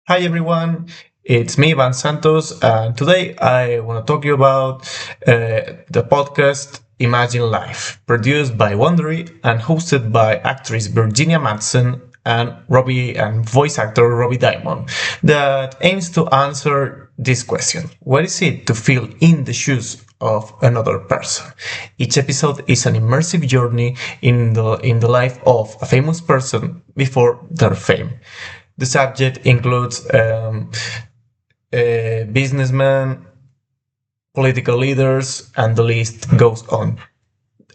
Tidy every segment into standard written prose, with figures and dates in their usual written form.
Hi everyone, it's me, Santos, and today I want to talk to you about the podcast Imagine Life, produced by Wondery and hosted by actress Virginia Madsen and voice actor Robbie Diamond, that aims to answer this question: what is it to feel in the shoes of another person? Each episode is an immersive journey in the life of a famous person before their fame. The subject includes businessmen, political leaders, and the list goes on.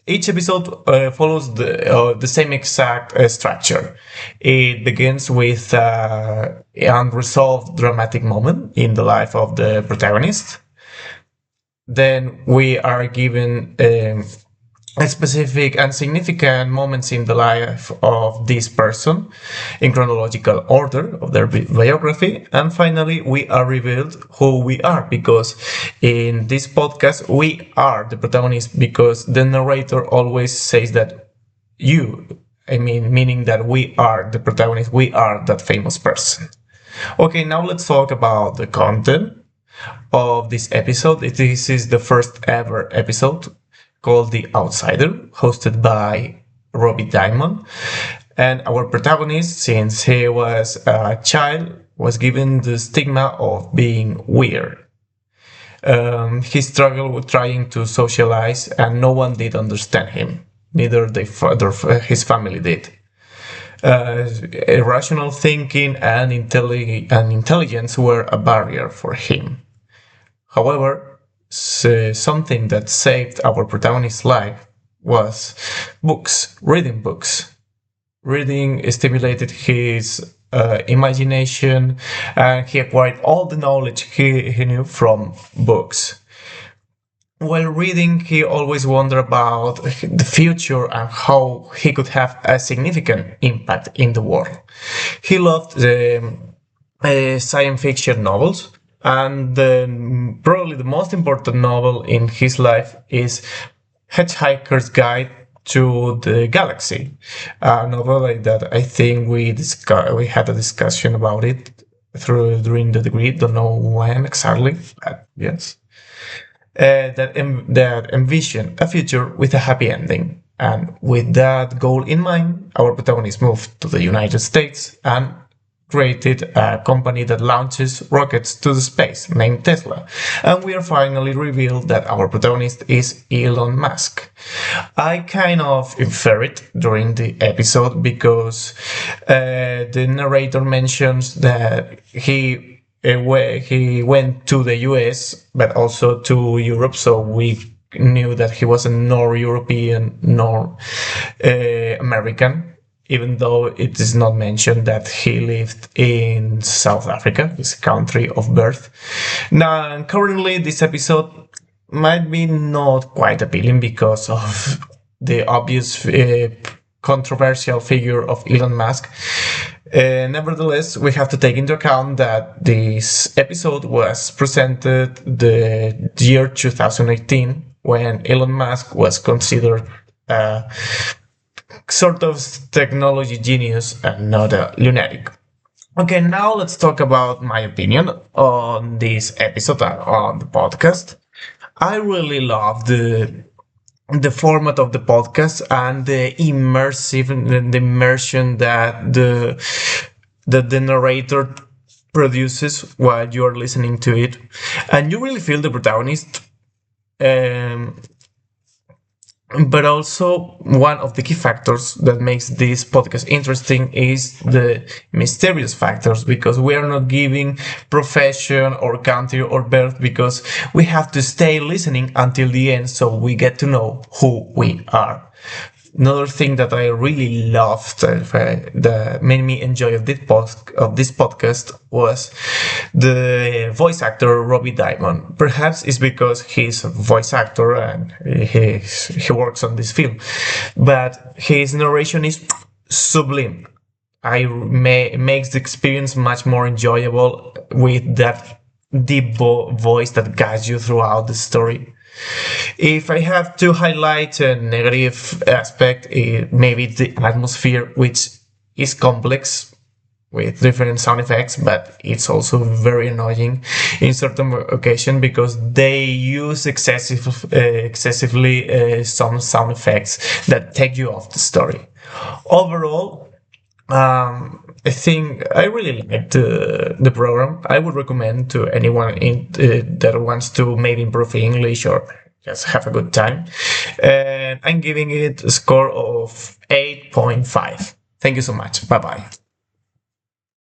Each episode follows the same exact structure. It begins with an unresolved dramatic moment in the life of the protagonist. Then we are given specific and significant moments in the life of this person in chronological order of their biography. And finally, we are revealed who we are, because in this podcast, we are the protagonist, because the narrator always says that meaning that we are the protagonist, we are that famous person. Okay, now let's talk about the content of this episode. This is the first ever episode called The Outsider, hosted by Robbie Diamond. And our protagonist, since he was a child, was given the stigma of being weird. He struggled with trying to socialize, and no one did understand him. Neither his family did. Irrational thinking and intelligence were a barrier for him. However, something that saved our protagonist's life was books, reading books. Reading stimulated his imagination, and he acquired all the knowledge he knew from books. While reading, he always wondered about the future and how he could have a significant impact in the world. He loved the science fiction novels, and probably the most important novel in his life is Hitchhiker's Guide to the Galaxy, a novel that I think we had a discussion about it during the degree. Don't know when exactly, but yes. That envision a future with a happy ending. And with that goal in mind, our protagonist moved to the United States and created a company that launches rockets to the space named Tesla. And we are finally revealed that our protagonist is Elon Musk. I kind of infer it during the episode because the narrator mentions that he went to the US, but also to Europe, so we knew that he was a nor European nor American, even though it is not mentioned that he lived in South Africa, his country of birth. Now, currently, this episode might be not quite appealing because of the obvious controversial figure of Elon Musk. Nevertheless, we have to take into account that this episode was presented the year 2018, when Elon Musk was considered a sort of technology genius and not a lunatic. Okay, now let's talk about my opinion on this episode on the podcast. I really love the format of the podcast and the immersion that the narrator produces while you are listening to it, and you really feel the protagonist. Um, but also, one of the key factors that makes this podcast interesting is the mysterious factors, because we are not giving profession or country or birth, because we have to stay listening until the end so we get to know who we are. Another thing that I really loved, that made me enjoy of this podcast, was the voice actor Robbie Diamond. Perhaps it's because he's a voice actor and he works on this film, but his narration is sublime. Makes the experience much more enjoyable with that deep voice that guides you throughout the story. If I have to highlight a negative aspect, maybe the atmosphere, which is complex, with different sound effects, but it's also very annoying in certain occasion because they use excessively some sound effects that take you off the story. Overall, I think I really liked the program. I would recommend to anyone that wants to maybe improve English or just have a good time. And I'm giving it a score of 8.5. Thank you so much. Bye bye.